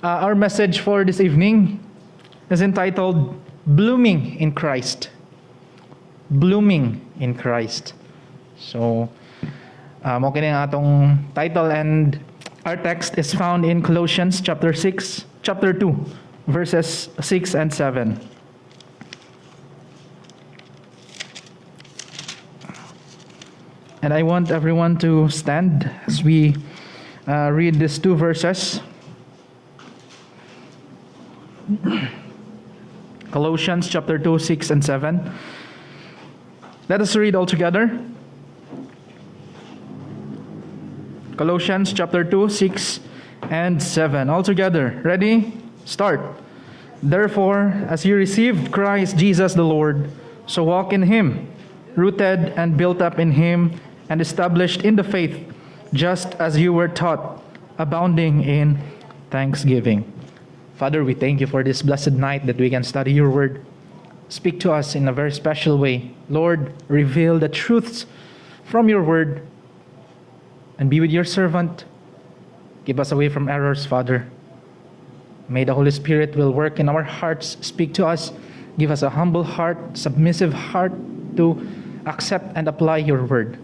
Our message for this evening is entitled Blooming in Christ. Blooming in Christ. So, okay na yung atong title, and our text is found in Colossians chapter 2, verses 6 and 7. And I want everyone to stand as we read these two verses. Colossians chapter 2, 6 and 7. Let us read all together. Colossians chapter 2, 6 and 7. All together. Ready? Start. Therefore, as you received Christ Jesus the Lord, so walk in Him, rooted and built up in Him, and established in the faith, just as you were taught, abounding in thanksgiving. Father, we thank you for this blessed night that we can study your word. Speak to us in a very special way. Lord, reveal the truths from your word, and be with your servant. Keep us away from errors, Father. May the Holy Spirit will work in our hearts. Speak to us. Give us a humble heart, submissive heart to accept and apply your word.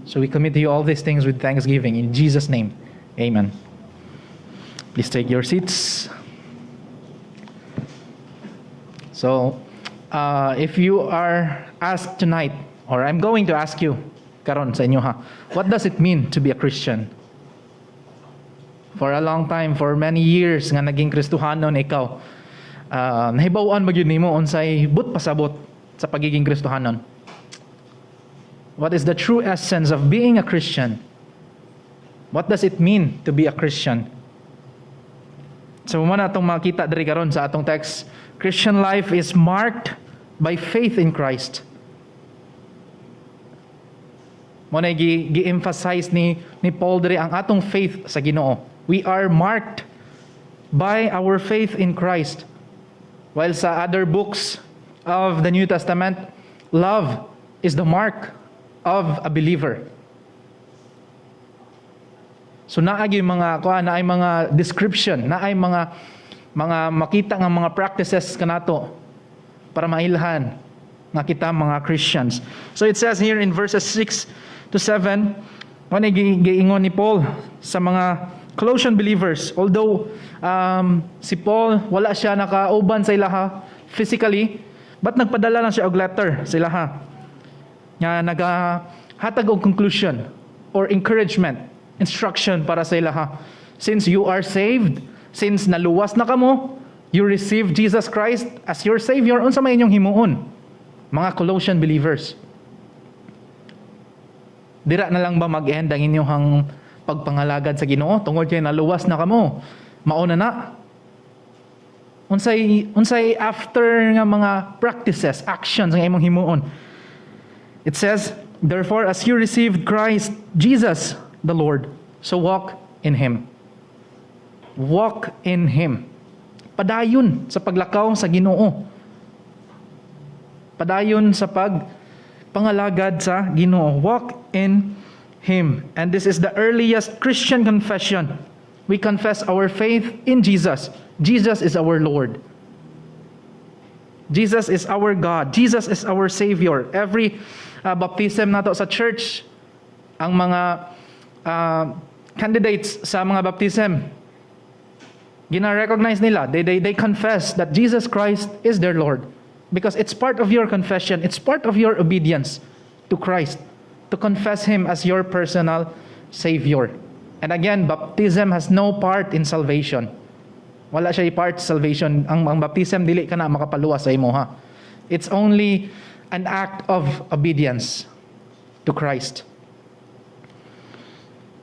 So we commit to you all these things with thanksgiving. In Jesus' name, amen. Please take your seats. So, if you are asked tonight, or I'm going to ask you, karon sa inyo ha, what does it mean to be a Christian? For a long time, for many years nga naging Kristohanon ikaw, nahibawan ba gyud nimo unsay but pasabot sa pagiging Kristohanon? What is the true essence of being a Christian? What does it mean to be a Christian? So muna itong makita diri karon sa atong text. Christian life is marked by faith in Christ. Muna gi-emphasize ni Paul diri ang atong faith sa Ginoo. We are marked by our faith in Christ. While sa other books of the New Testament, love is the mark of a believer. So naay mga naay mga description, naay mga makita nga mga practices kanato para mailhan nga kita mga Christians. So it says here in verses 6 to 7, ano giingon ni Paul sa mga Colossian believers, although si Paul wala siya nakauban sa ilaha physically, but nagpadala lang siya og letter sa ilaha nga nagahatag og conclusion or encouragement, instruction para sa ilaha. Since you are saved, since naluwas na kamo, you receive Jesus Christ as your Savior, unsa may inyong himuon, mga Colossian believers? Dira na lang ba mag-end ang inyong pagpangalagad sa Ginoo tungod kay naluwas na kamo? Mauna na. Unsay after nga mga practices, actions nga imong himuon? It says, therefore, as you received Christ Jesus the Lord, so walk in Him. Walk in Him. Padayon sa paglakaw sa Ginoo. Padayon sa pagpangalagad sa Ginoo. Walk in Him. And this is the earliest Christian confession. We confess our faith in Jesus. Jesus is our Lord. Jesus is our God. Jesus is our Savior. Every baptism nato sa church, ang mga candidates sa mga baptism, gina-recognize nila. They confess that Jesus Christ is their Lord. Because it's part of your confession. It's part of your obedience to Christ. To confess Him as your personal Savior. And again, baptism has no part in salvation. Wala siya part sa salvation. Ang baptism, dili ka na makapaluwas sa imo ha. It's only an act of obedience to Christ.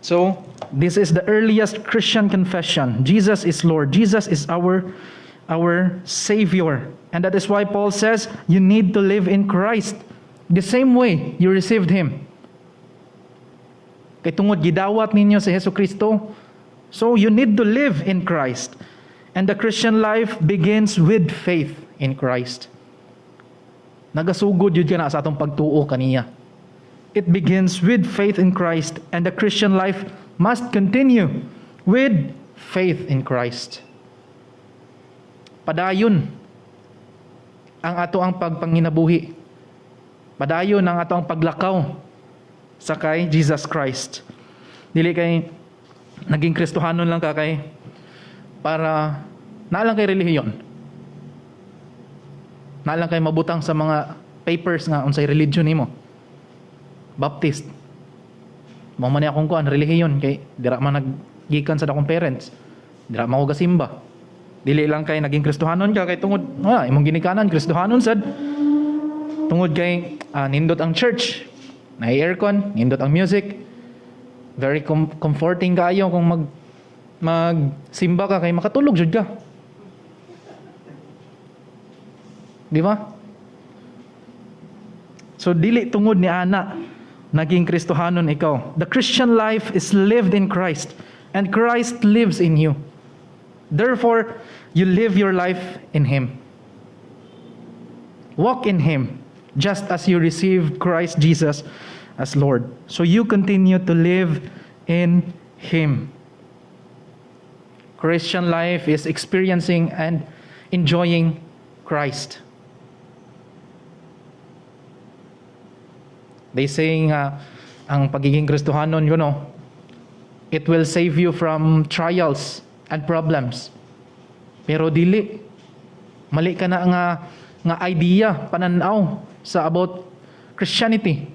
So, this is the earliest Christian confession. Jesus is Lord. Jesus is our Savior. And that is why Paul says, you need to live in Christ the same way you received Him. Kay tungod gidawat ninyo si Hesus Kristo, so you need to live in Christ. And the Christian life begins with faith in Christ. Nagasugod yun ka na sa atong pagtuo kaniya. It begins with faith in Christ, and the Christian life must continue with faith in Christ. Padayon ang ato ang pagpanginabuhi. Padayon ang ato ang paglakaw sa kay Jesus Christ. Dili kay naging Kristohanon lang ka kay para naalang kay relihiyon. Naalang kay mabutang sa mga papers nga unsay religion nimo. Baptist. Mao man ni akong kuan relihiyon kay dira man naggikan sa dakong parents. Dira man ko gasimba. Dili lang kay naging Kristohanon ka kay tungod imong ginikanan Kristohanon sad. Tungod kay nindot ang church, na aircon, nindot ang music. Very comforting kaayo kung magsimba ka kay makatulog jud ka. Di ba? So dili tungod ni ana naging Kristohanon ikaw. The Christian life is lived in Christ and Christ lives in you. Therefore, you live your life in Him. Walk in Him, just as you received Christ Jesus as Lord. So you continue to live in Him. Christian life is experiencing and enjoying Christ. They saying ang pagiging Kristohanon, it will save you from trials and problems. Pero dili. Mali ka na nga idea, pananaw sa about Christianity.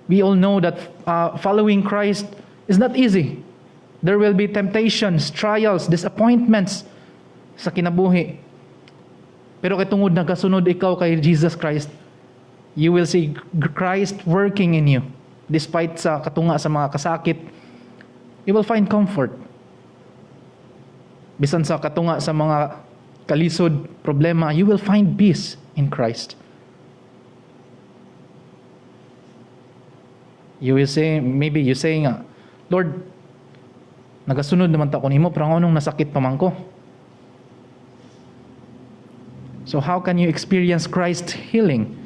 We all know that following Christ is not easy. There will be temptations, trials, disappointments sa kinabuhi. Pero kay tungod nagasunod ikaw kay Jesus Christ, you will see Christ working in you. Despite sa katunga sa mga kasakit, you will find comfort. Bisan sa katunga sa mga kalisod, problema, you will find peace in Christ. You will say, maybe you say nga, Lord, nagasunod naman ta ko nimo, pero anong nasakit pa man ko? So how can you experience Christ's healing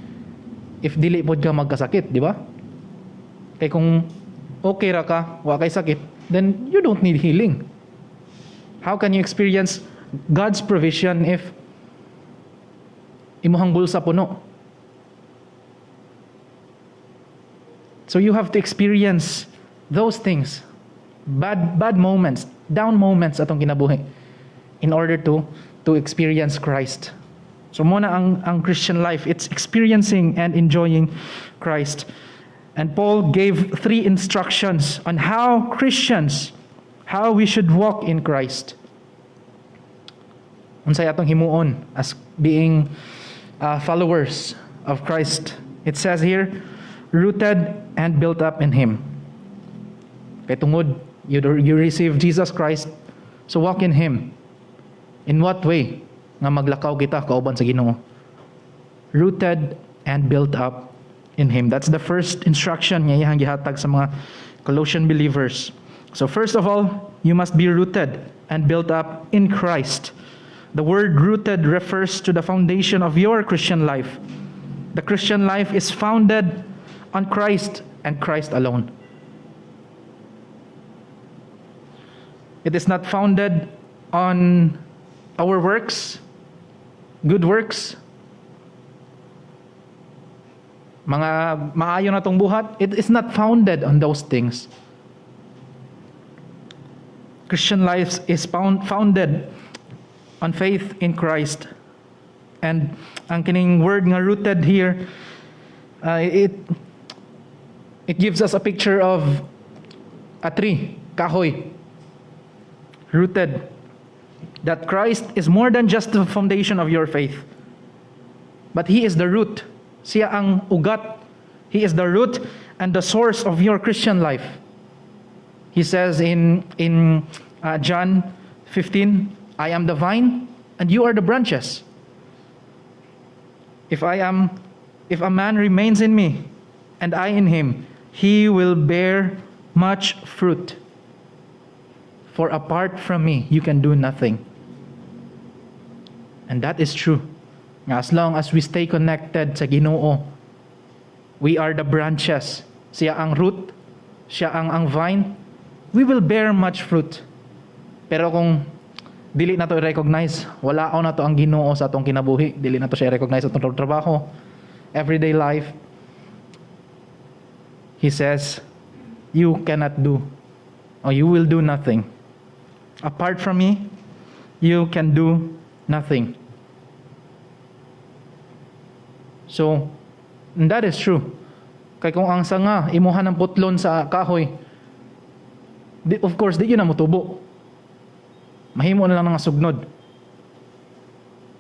if dili pod ka magkasakit, di ba? Kaya kung okay ra ka, wa kay sakit, then you don't need healing. How can you experience God's provision if imuhang bulsa puno? So you have to experience those things, bad moments, down moments atong kinabuhi, in order to experience Christ. So muna ang Christian life, it's experiencing and enjoying Christ. And Paul gave 3 instructions on how we should walk in Christ. Unsay atong himuon as being followers of Christ. It says here, rooted and built up in Him. Kay tungod, you receive Jesus Christ, so walk in Him. In what way? Nga maglakaw kita kauban sa Ginoo. Rooted and built up in Him. That's the first instruction niya iyang gihatag sa mga Colossian believers. So first of all, you must be rooted and built up in Christ. The word rooted refers to the foundation of your Christian life. The Christian life is founded on Christ and Christ alone. It is not founded on our works, good works, mga maayo na tong buhat. It is not founded on those things. Christian life is founded on faith in Christ. And ang kining word nga rooted here, it gives us a picture of a tree, kahoy, rooted. That Christ is more than just the foundation of your faith, but He is the root. Siya ang ugat. He is the root and the source of your Christian life. He says in John 15, I am the vine and you are the branches. If a man remains in me and I in him, he will bear much fruit. For apart from me, you can do nothing. And that is true. As long as we stay connected sa Ginoo, we are the branches. Siya ang root, siya ang vine, we will bear much fruit. Pero kung dili na to i-recognize, wala na to ang Ginoo sa atong kinabuhi, dili na to siya i-recognize sa atong trabaho, everyday life, He says, you cannot do, or you will do nothing. Apart from me, you can do nothing. So, that is true. Kay kung ang sanga, imuhan ng putlon sa kahoy, of course, di yun na mutubo. Mahimo na lang ng sugnod.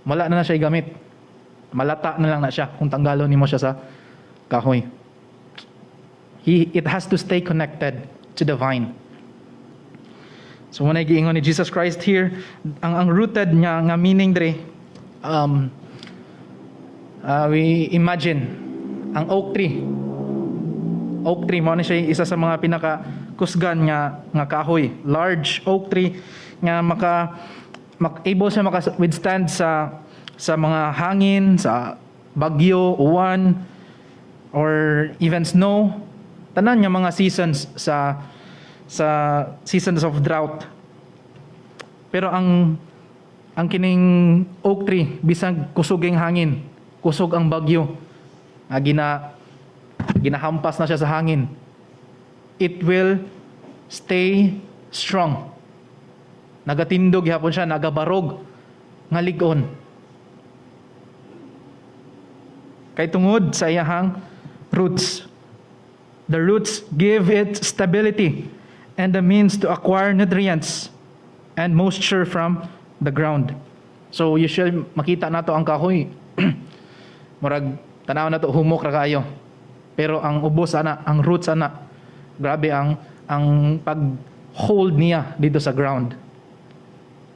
Wala na siya gamit. Malata na lang na siya kung tanggalon nimo siya sa kahoy. It has to stay connected to the vine. So when I giingon ni Jesus Christ here, ang rooted niya nga meaning dre, we imagine ang oak tree. Oak tree mo na siya isa sa mga pinakakusgan nga kahoy. Large oak tree nga able siya withstand sa mga hangin, sa bagyo, uwan, or even snow. Tanan nga mga seasons sa seasons of drought. Pero ang kining oak tree, bisag kusog ang hangin, kusog ang bagyo, ginahampas na siya sa hangin, it will stay strong. Nagatindog yapon siya, nagabarog nga lig-on. Kay tungod sa iyahang roots. The roots give it stability and the means to acquire nutrients and moisture from the ground. So usually makita nato ang kahoy. Murag tanaw nato humok ra kayo. Pero ang ubos ana, ang roots ana, grabe ang pag-hold niya dito sa ground.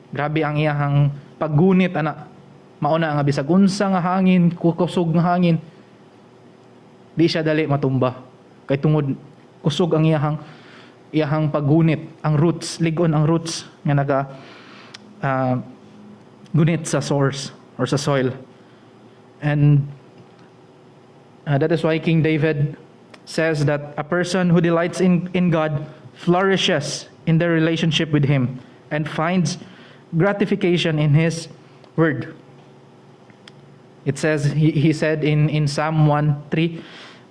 Grabe ang iyang paggunit ana. Mauna nga bisag unsa nga hangin, kusog nga hangin, di siya dali matumba. Kay tungod kusog ang iyahang paggunit, ang roots, ligon ang roots nga naga gunit sa source or sa soil. And that is why King David says that a person who delights in God flourishes in their relationship with Him and finds gratification in His word. It says, he said in Psalm 1:3,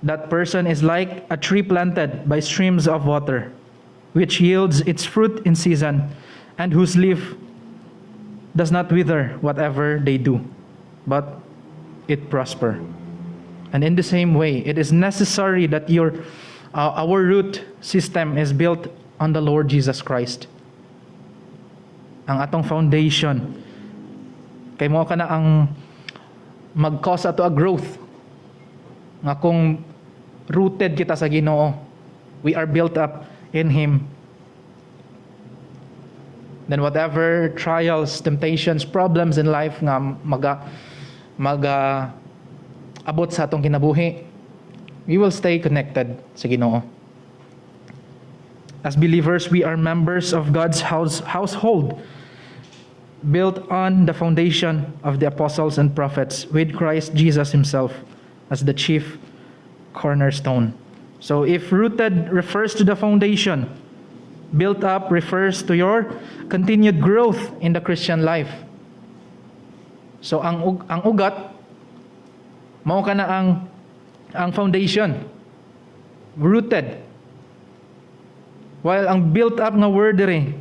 that person is like a tree planted by streams of water, which yields its fruit in season, and whose leaf does not wither whatever they do, but it prosper. And in the same way, it is necessary that our root system is built on the Lord Jesus Christ. Ang atong foundation, kay mo ka na ang mag-cause ato a growth. Nga kung rooted kita sa Ginoo, we are built up in Him. Then whatever trials, temptations, problems in life nga abot sa atong kinabuhi, we will stay connected sa Ginoo. As believers, we are members of God's household, built on the foundation of the apostles and prophets, with Christ Jesus Himself as the chief cornerstone. So if rooted refers to the foundation, built up refers to your continued growth in the Christian life. So ang ugat mao kana ang foundation, rooted. While ang built up nga word diri,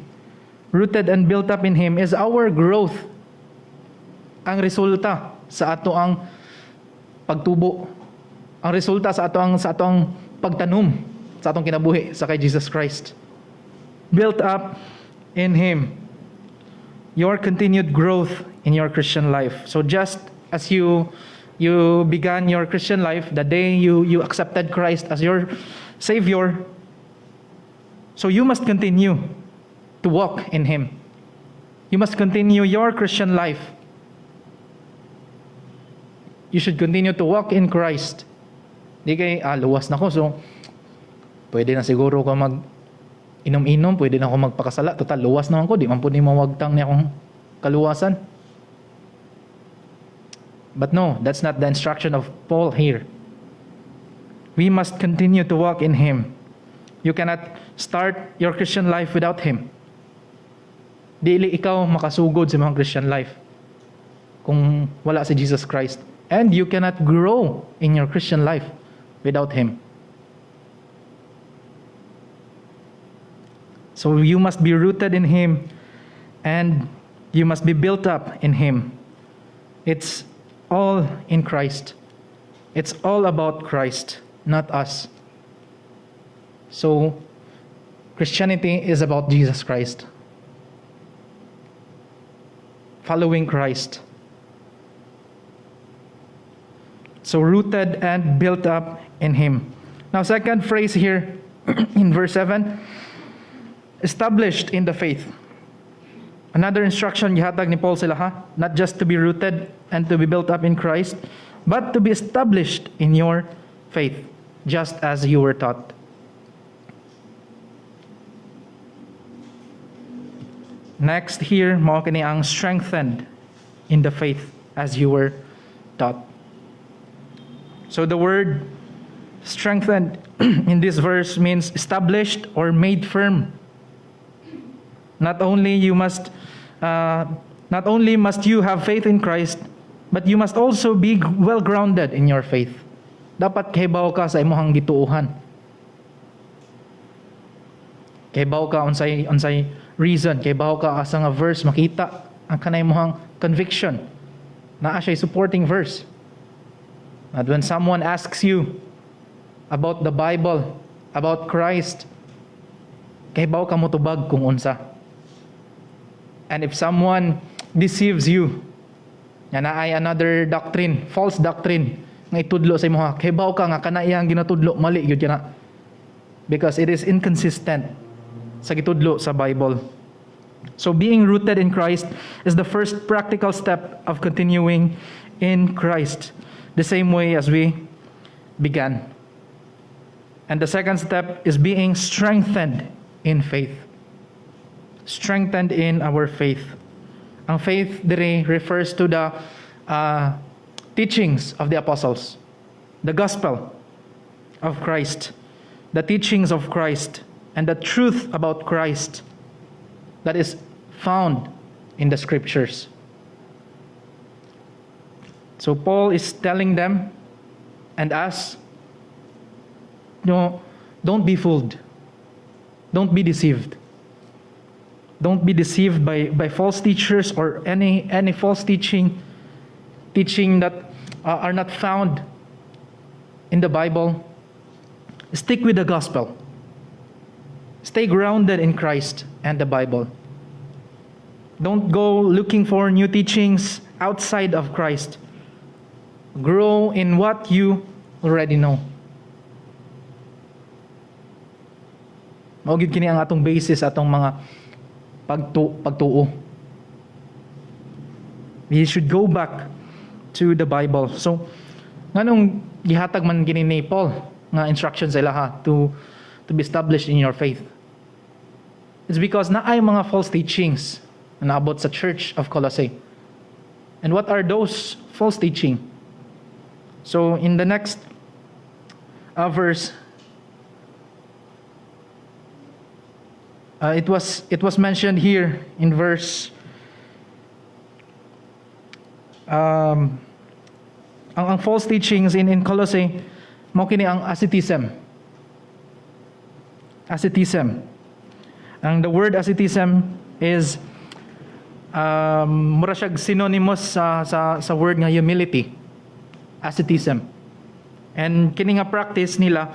rooted and built up in Him, is our growth. Ang resulta sa ato ang pagtubo. Ang resulta sa atong pagtanom sa atong kinabuhi sa kay Jesus Christ. Built up in Him. Your continued growth in your Christian life. So just as you began your Christian life the day you accepted Christ as your Savior, so you must continue to walk in Him. You must continue your Christian life. You should continue to walk in Christ. Di kay, luwas na ko, so pwede na siguro ko inom-inom, pwede na ako magpakasala. Total, luwas naman ko, di man po ni mawagtang niya akong kaluwasan. But no, that's not the instruction of Paul here. We must continue to walk in Him. You cannot start your Christian life without Him. Dili ikaw makasugod sa mga Christian life kung wala si Jesus Christ. And you cannot grow in your Christian life without Him. So you must be rooted in Him, and you must be built up in Him. It's all in Christ. It's all about Christ, not us. So, Christianity is about Jesus Christ. Following Christ. So, rooted and built up in Him. Now, second phrase here in verse 7, established in the faith. Another instruction gihatag ni Paul sila, not just to be rooted and to be built up in Christ, but to be established in your faith, just as you were taught. Next here, mao kini ang strengthened in the faith as you were taught. So the word strengthened in this verse means established or made firm. Not only must you have faith in Christ, but you must also be well grounded in your faith. Dapat kahibaw ka sa imong gituuhan. Kahibaw ka unsay reason, kahibaw ka asa nga verse makita ang kanay imong conviction. Naa siya supporting verse. And when someone asks you about the Bible, about Christ, kahibaw ka motubag kung unsa. And if someone deceives you, na ay another doctrine, false doctrine, nga itudlo sa imo, kahibaw ka nga kana iyang ginatudlo mali gyud na. Because it is inconsistent sa gitudlo sa Bible. So being rooted in Christ is the first practical step of continuing in Christ, the same way as we began. And the second step is being strengthened in faith. Strengthened in our faith. Ang faith diri refers to the teachings of the apostles, the gospel of Christ, the teachings of Christ, and the truth about Christ that is found in the scriptures. So Paul is telling them and us, no, don't be fooled. Don't be deceived. Don't be deceived by false teachers or any false teaching that are not found in the Bible. Stick with the gospel. Stay grounded in Christ and the Bible. Don't go looking for new teachings outside of Christ. Grow in what you already know. Mao gid kini ang atong basis, atong mga pagtuo. We should go back to the Bible. So, nganong gihatag man gini ni Paul nga instructions sa ilaha to be established in your faith? It's because naay mga false teachings na naabot sa church of Colossae. And what are those false teaching? So, in the next verse, it was mentioned here in verse ang false teachings in Colossae mao kini ang asceticism. And the word asceticism is mura siyag synonymous sa word nga humility. Asceticism. And kini nga practice nila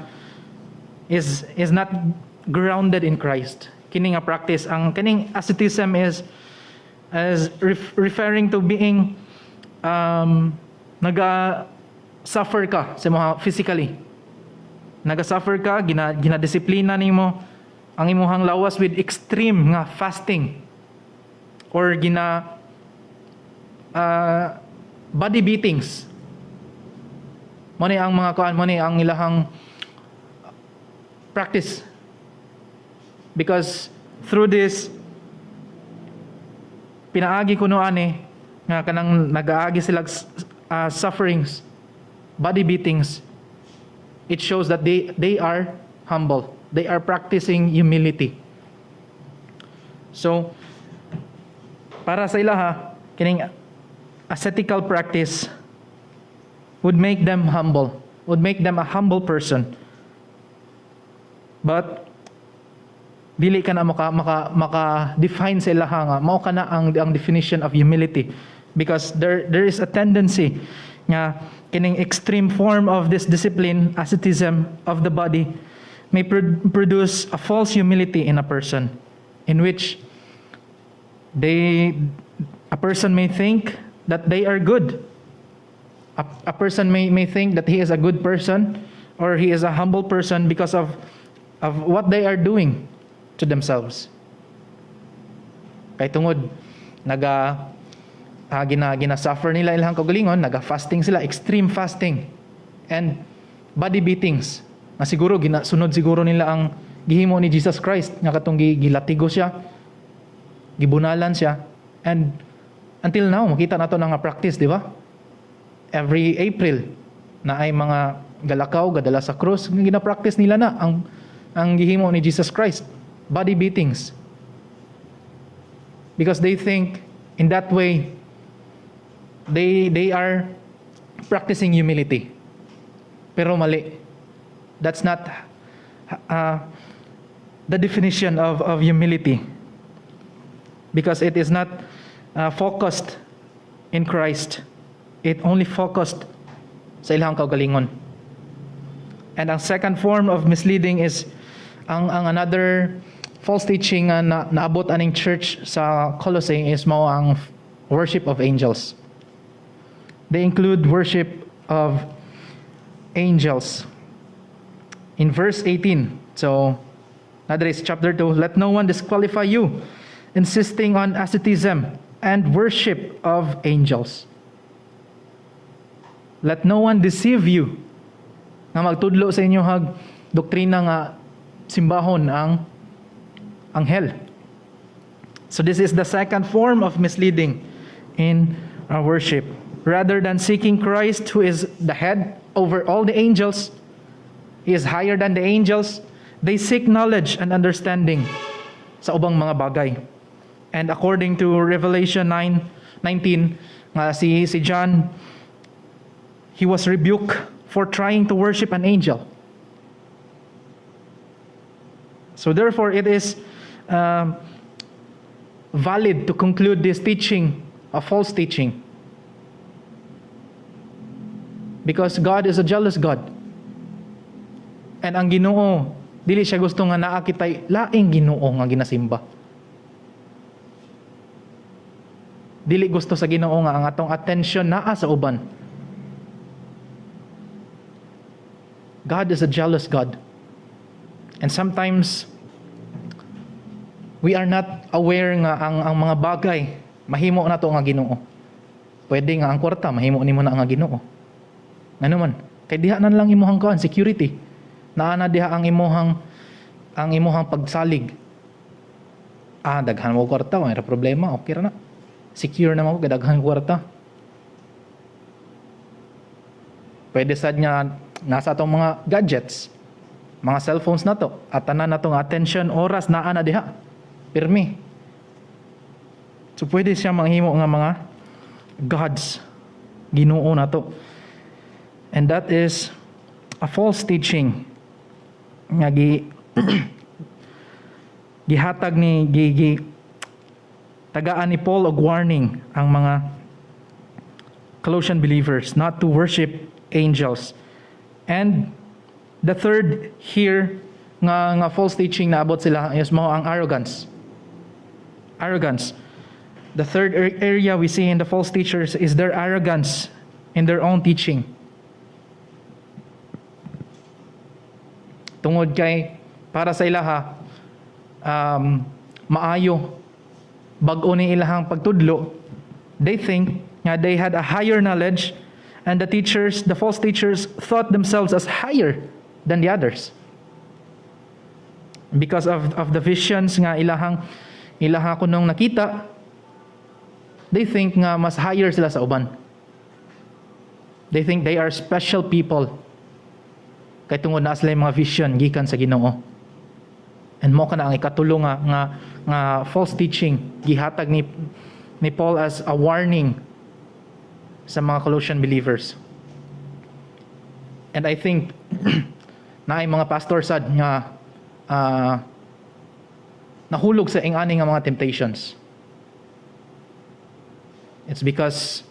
is not grounded in Christ. Kini nga practice, ang kining asceticism is referring to being naga-suffer ka sa mga physically. Naga-suffer ka, ginadisiplina nimo ang imuhang lawas with extreme nga fasting or body beatings. Mo ni ang mga kuan, mo ni ang ilahang practice. Because through this pinaagi kuno ani nga kanang nagaagi sila sufferings, body beatings, it shows that they are humble. They are practicing humility. So, para sa ila ha, kining ascetical practice would make them humble, would make them a humble person. But dili ka na maka-define sa ilaha nga mao kana ang definition of humility, because there is a tendency nga kining extreme form of this discipline, asceticism of the body, may produce a false humility in a person, in which a person may think that they are good. A person may think that he is a good person or he is a humble person because of what they are doing to themselves. Kay tungod gina-suffer nila ilang kagalingon, naga-fasting sila, extreme fasting and body beatings. Na siguro ginasunod siguro nila ang gihimo ni Jesus Christ, nga katong gilatigo siya, gibunalan siya, and until now makita nato na nga practice, di ba? Every April na ay mga galakaw gadala sa cross, gina-practice nila na ang gihimo ni Jesus Christ, body beatings, because they think in that way they are practicing humility. Pero mali. That's not the definition of humility, because it is not focused in Christ. It only focused sa ilang kaugalingon. And ang second form of misleading is ang another false teaching na naabot aning church sa Colossae is mao ang worship of angels. They include worship of angels. In verse 18, so that is chapter 2, let no one disqualify you, insisting on asceticism and worship of angels. Let no one deceive you, nga magtudlo sa inyo hag doktrina nga simbahon ang anghel. So this is the second form of misleading in our worship. Rather than seeking Christ, who is the head over all the angels, He is higher than the angels, they seek knowledge and understanding sa ubang mga bagay. And according to Revelation 9:19, si John, he was rebuked for trying to worship an angel. So therefore, it is valid to conclude this teaching a false teaching, because God is a jealous God. And ang Ginoo, dili siya gusto nga naa kitay laing Ginoo nga ginasimba. Dili gusto sa Ginoo nga ang atong attention naa sa uban. God is a jealous God. And sometimes we are not aware nga ang mga bagay mahimo na to nga Ginoo. Pwede nga ang kwarta mahimo nimo na nga Ginoo. Ngano man, kay diha nan lang imuhang kuan security. Naana diha ang imuhang pagsalig. Daghan mo kwarta, mayra problema, okay ra na. Secure na mo daghan kwarta. Pwede sad nga nasa atong mga gadgets, mga cellphones na to, at tanan na tong attention, oras naa na diha. Pirmi. So pwede siya manghimo nga mga gods, Ginoo na to. And that is a false teaching nga gihatag ni tagaan ni Paul og warning ang mga Colossian believers not to worship angels. And the third here nga false teaching na abot sila is mao ang arrogance. Arrogance. The third area we see in the false teachers is their arrogance in their own teaching. Tungod kay para sa ilaha maayo bag-o ni ilahang pagtudlo, they think nga they had a higher knowledge, and the false teachers thought themselves as higher than the others because of the visions nga ilaha kunong nakita. They think nga mas higher sila sa uban. They think they are special people kay tungod na sila mga vision gikan sa Ginoo. And mo kana ang ikatulo nga false teaching gihatag ni Paul as a warning sa mga Colossian believers. And I think na ay mga pastor sad nga nahulog sa ingani nga mga temptations. It's because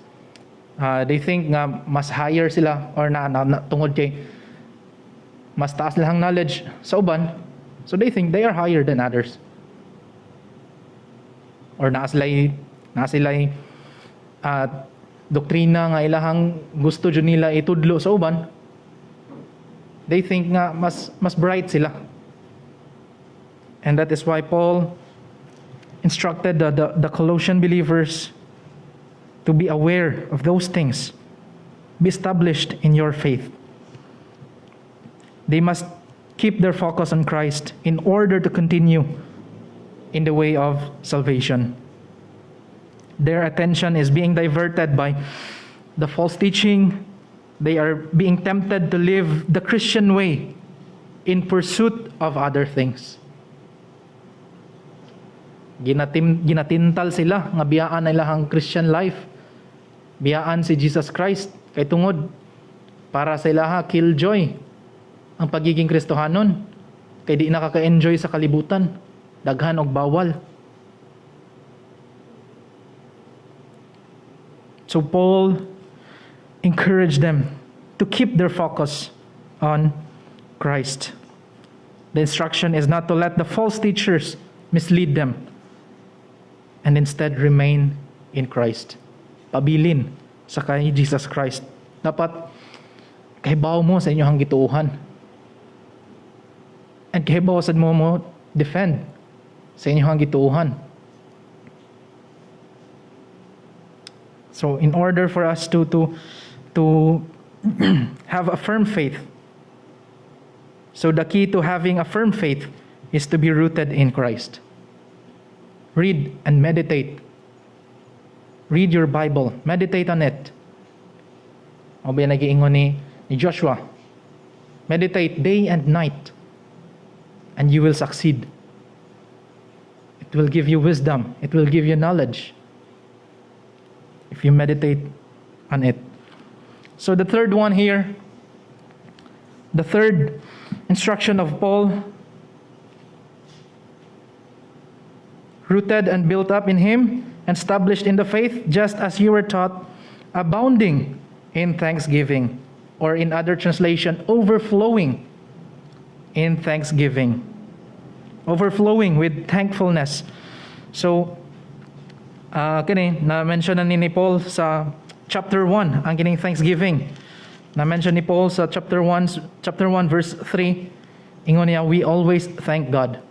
they think nga mas higher sila or na tungod kay mas taas lang knowledge sa uban, so they think they are higher than others. Or na sila'y doktrina nga ilahang gusto dyan nila itudlo sa uban, they think nga mas bright sila. And that is why Paul instructed the Colossian believers to be aware of those things. Be established in your faith. They must keep their focus on Christ in order to continue in the way of salvation. Their attention is being diverted by the false teaching. They are being tempted to live the Christian way in pursuit of other things. Ginatintal sila nga biyaan nila ang Christian life. Biyaan si Jesus Christ kay tungod para sa ilaha killjoy ang pagiging Kristohanon, kay di nakaka-enjoy sa kalibutan, daghan og bawal. So Paul encouraged them to keep their focus on Christ. The instruction is not to let the false teachers mislead them, and instead remain in Christ. Pabilin sa kay Jesus Christ. Dapat kahibaw mo sa inyong gituuhan. And kahibaw sad mo defend sa inyong gituuhan. So in order for us to have a firm faith, so the key to having a firm faith is to be rooted in Christ. Read and meditate. Read your Bible. Meditate on it. O ba nag-iingon ni Joshua? Meditate day and night, and you will succeed. It will give you wisdom. It will give you knowledge if you meditate on it. So the third one here, the third instruction of Paul, rooted and built up in Him, and established in the faith, just as you were taught, abounding in thanksgiving, or in other translation, overflowing in thanksgiving. Overflowing with thankfulness. So, kini na-mention na ni Paul sa chapter 1 ang kining thanksgiving. Na-mention ni Paul sa chapter 1 verse 3. Ingon niya, we always thank God.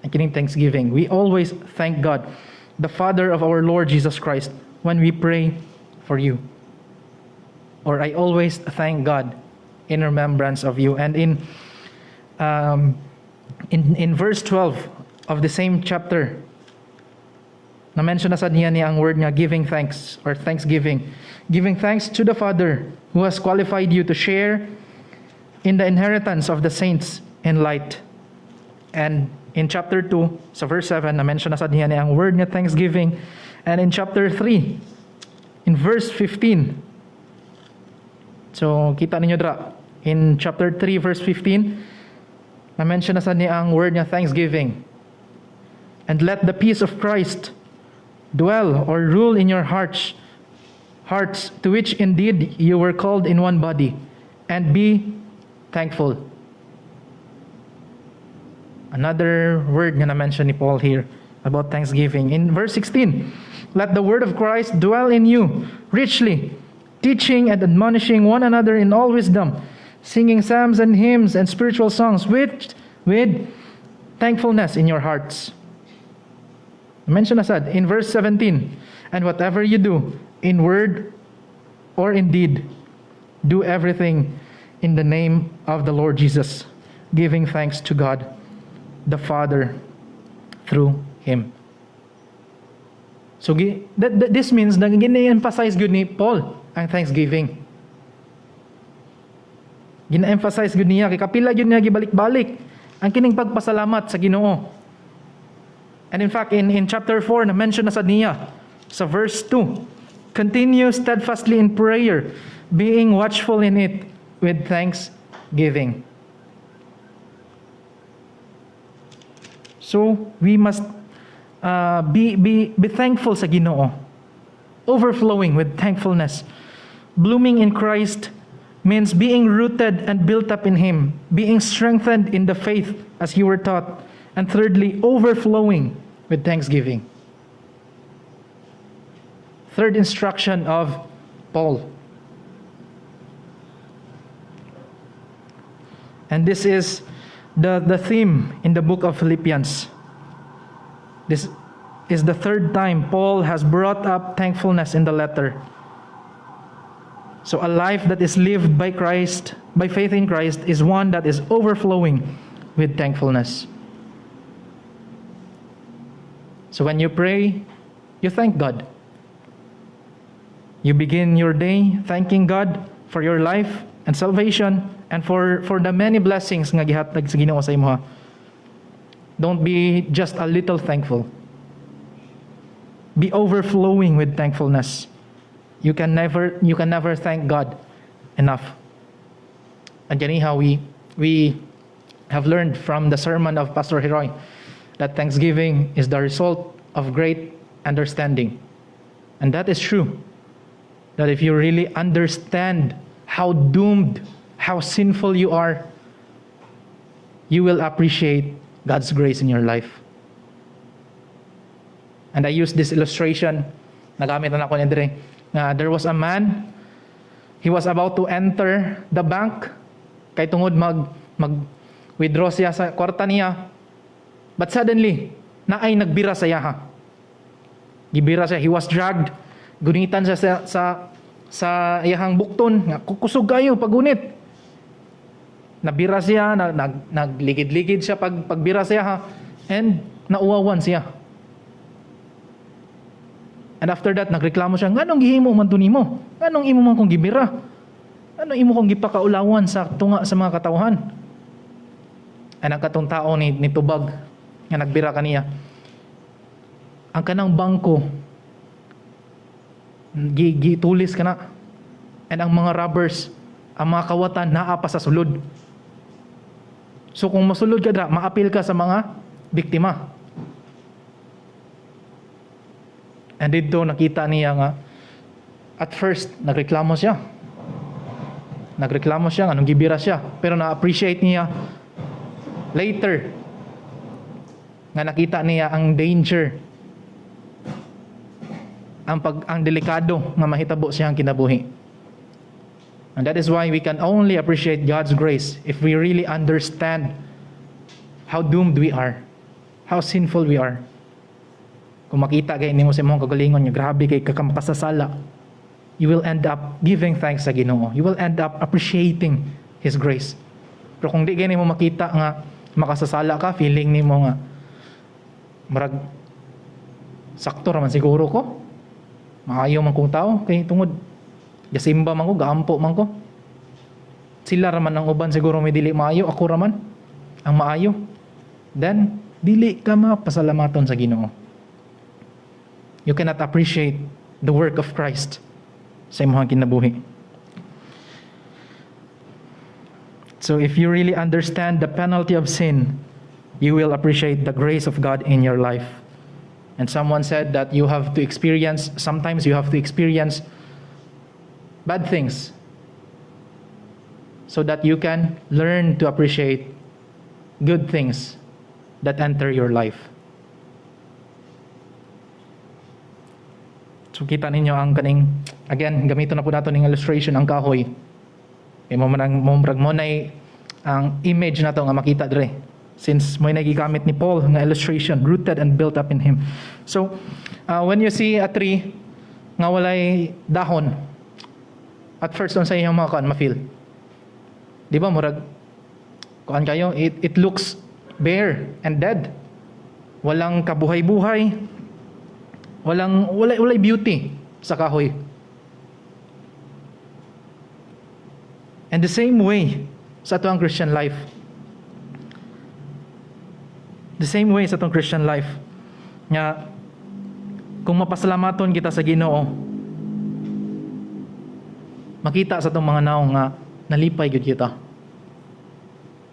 Ang kining thanksgiving. We always thank God, the Father of our Lord Jesus Christ, when we pray for you. Or I always thank God in remembrance of you. And in verse 12 of the same chapter, na-mention na sa niya ang word niya, giving thanks or thanksgiving. Giving thanks to the Father who has qualified you to share in the inheritance of the saints in light. And in chapter 2, sa verse 7, na-mention na sa niya ang word niya, thanksgiving. And in chapter 3, in verse 15, so kita ninyo dra, in chapter 3, verse 15, na-mention na sa niya ang word niya, thanksgiving. And let the peace of Christ dwell or rule in your hearts, to which indeed you were called in one body, and be thankful. Another word na mention ni Paul here about thanksgiving. In verse 16, let the word of Christ dwell in you richly, teaching and admonishing one another in all wisdom, singing psalms and hymns and spiritual songs with thankfulness in your hearts. Mention asad in verse 17, and whatever you do, in word or in deed, do everything in the name of the Lord Jesus, giving thanks to God the Father through Him. So this means na gina-emphasize good ni Paul ang thanksgiving. Gina-emphasize good niya, kay kapila yun niya gibalik-balik Ang kining pagpasalamat sa Ginoo. And in fact, in chapter 4, na-mention na sa niya, sa verse 2, continue steadfastly in prayer, being watchful in it with thanksgiving. So, we must be thankful sa Ginoo. Overflowing with thankfulness. Blooming in Christ means being rooted and built up in Him, being strengthened in the faith as you were taught, and thirdly, overflowing with thanksgiving. Third instruction of Paul. And this is the theme in the book of Philippians. This is the third time Paul has brought up thankfulness in the letter. So a life that is lived by Christ, by faith in Christ, is one that is overflowing with thankfulness. So when you pray, you thank God. You begin your day thanking God for your life and salvation and for the many blessings nga gihatag sa Ginoo sa imo. Don't be just a little thankful. Be overflowing with thankfulness. You can never thank God enough. And anyhow, we have learned from the sermon of Pastor Heroy that thanksgiving is the result of great understanding. And that is true. That if you really understand how doomed, how sinful you are, you will appreciate God's grace in your life. And I use this illustration, nagamit na ako ni Dre. There was a man, he was about to enter the bank, kay tungod mag-withdraw siya sa kwarta niya, but suddenly, naay nagbira sa yaha. Gibira siya, he was dragged, gunitan siya sa iyahang bukton, nga kusog kayo pagunit. Nabira siya, nagligid-ligid siya pagbira siya, and nauwawan siya. And after that, nagreklamo siya, nganong gihimo man to nimo? Nganong imo man kong gibira? Anong imo kong gipakaulawan sa tunga sa mga katawhan? And ang katong tao ni tubag, nga nagbira kaniya, ang kanang bangko, gitulis ka na. And ang mga robbers, ang mga kawatan, naapa sa sulod. So kung masulod ka na, maapil ka sa mga biktima. And dito nakita niya nga, at first, nagreklamo siya. Anong gibira siya. Pero na-appreciate niya later nga nakita niya ang danger, ang delikado nga mahitabo siyang kinabuhi. And that is why we can only appreciate God's grace if we really understand how doomed we are, how sinful we are. Kung makita kayo nimo sa imong kagalingon, grabe kay kamakasasala, you will end up giving thanks sa Ginoo. You will end up appreciating His grace. Pero kung di kayo nimo makita nga makasasala ka, feeling nimo nga marag sakto raman siguro ko, maayo man kong tao, kay tungod gasimba man ko, gaampo man ko, sila raman ang uban siguro may dili maayo, ako raman ang maayo, then dili ka mapasalamaton sa Ginoo. You cannot appreciate the work of Christ sa imong kinabuhi. So if you really understand the penalty of sin, you will appreciate the grace of God in your life. And someone said that sometimes you have to experience bad things so that you can learn to appreciate good things that enter your life. So kita ninyo ang kaning, again, gamito na po nato ng illustration ang kahoy. Mo ang image na to nga makita dire. Since mo nagigamit ni Paul nga illustration, rooted and built up in Him. So, when you see a tree nga walay dahon, at first on sa iyong mga ma-feel. Di ba, murag, kuan kayo, it looks bare and dead. Walang kabuhay-buhay. Walay beauty sa kahoy. And the same way sa ito ang Christian life. The same way sa itong Christian life. Nga, kung mapasalamaton kita sa Ginoo, makita sa itong mga naong nga, nalipay gud kita.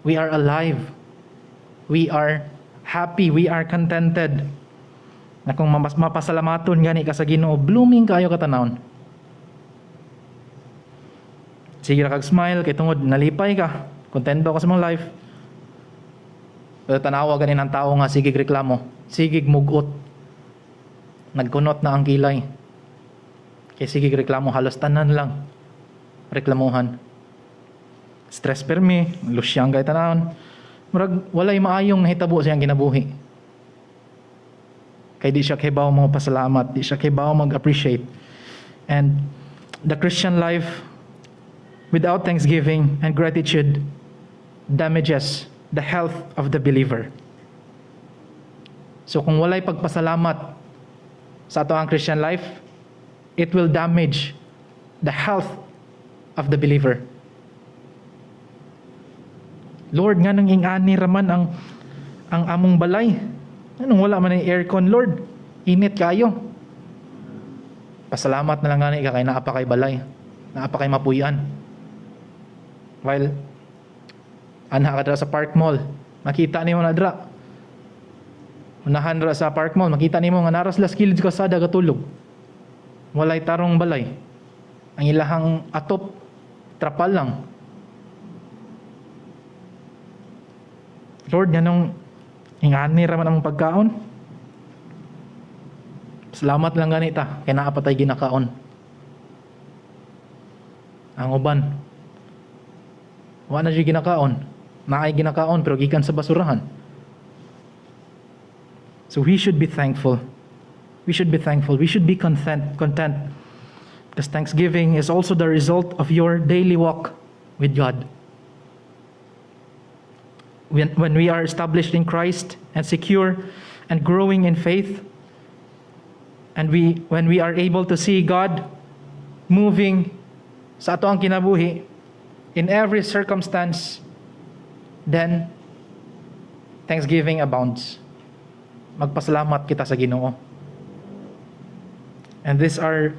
We are alive. We are happy. We are contented. Na kung mapasalamaton gani ka sa Ginoo, blooming kayo katanawon. Sige ra kag smile kay tungod nalipay ka. Kontento ka sa mong life. Pero tanawa ganin ang tao nga sige reklamo, sige mugot. Nagkunot na ang kilay. Kay sige reklamo halos tanan lang reklamuhan. Stress permi, lusyang kay tanawon. Murag walay maayong nahitabo siyang ginabuhi. Kay di siya kibaw mo pasalamat, di siya kibaw mag-appreciate. And the Christian life without thanksgiving and gratitude damages the health of the believer. So kung walay pagpasalamat sa ato ang Christian life, it will damage the health of the believer. Lord, nga nang ingani raman ang among balay. Anong wala man ang aircon, Lord? Init kayo. Pasalamat na lang gani ka kay naapa kay balay. Naapa kay mapuyan. While anha ka dra sa Park Mall, makita nimo na dra. Unahan dra sa Park Mall, makita nimo nga naras las kilid ka sada katulog. Walay tarong balay. Ang ilahang atop trapal lang. Lord, ganong ingani raman ang pagkaon. Salamat lang ganita, kaya naapatay ginakaon. Ang uban, wala na siya ginakaon. Naay ginakaon, pero gikan sa basurahan. So we should be thankful. We should be thankful. We should be content. Because thanksgiving is also the result of your daily walk with God. When we are established in Christ and secure and growing in faith, and when we are able to see God moving sa ato ang kinabuhi in every circumstance, then thanksgiving abounds. Magpasalamat kita sa Ginoo. And these are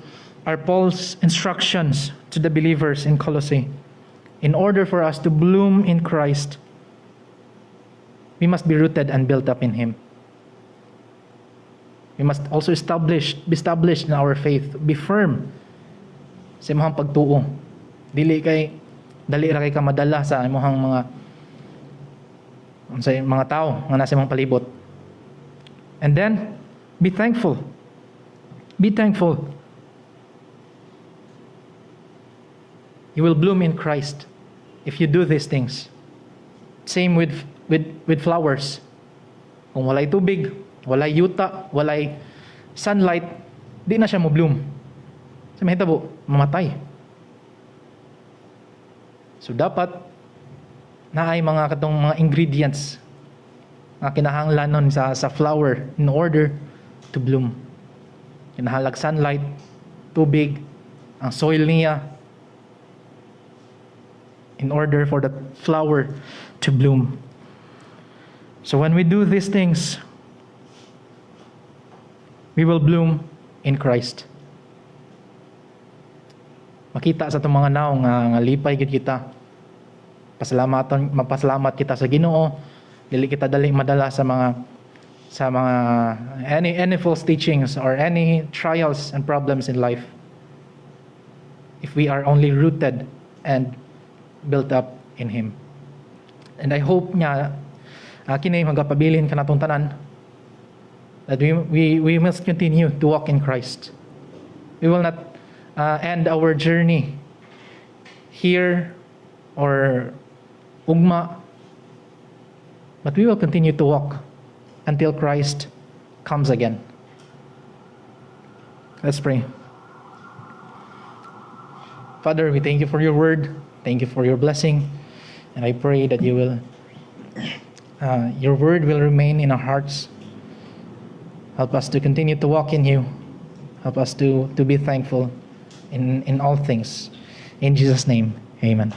Paul's instructions to the believers in Colossae. In order for us to bloom in Christ, we must be rooted and built up in Him. We must also be established in our faith. Be firm sa imong pagtuo. Dili ra kay ka madala sa imong mga tao nga nasa imong palibot. And then, be thankful. Be thankful. You will bloom in Christ if you do these things. Same with flowers. Kung walay tubig, walay yuta, walay sunlight, di na siya mo bloom. Sa mahitabo, mamatay. So dapat naay mga katong mga ingredients na kinahanglanon sa flower in order to bloom. Kinahalag sunlight, tubig, ang soil niya in order for the flower to bloom. So when we do these things, we will bloom in Christ. Makita sa itong mga naong nga lipay gid kita. Mapasalamat kita sa Ginoo. Dili kita dali madala sa mga any false teachings or any trials and problems in life. If we are only rooted and built up in Him. And I hope nga kini magapabilin kanatong tanan that we must continue to walk in Christ. We will not end our journey here or ugma, but we will continue to walk until Christ comes again. Let's pray. Father, we thank you for your word. Thank you for your blessing. And I pray that your word will remain in our hearts. Help us to continue to walk in you. Help us to be thankful in all things. In Jesus' name, amen.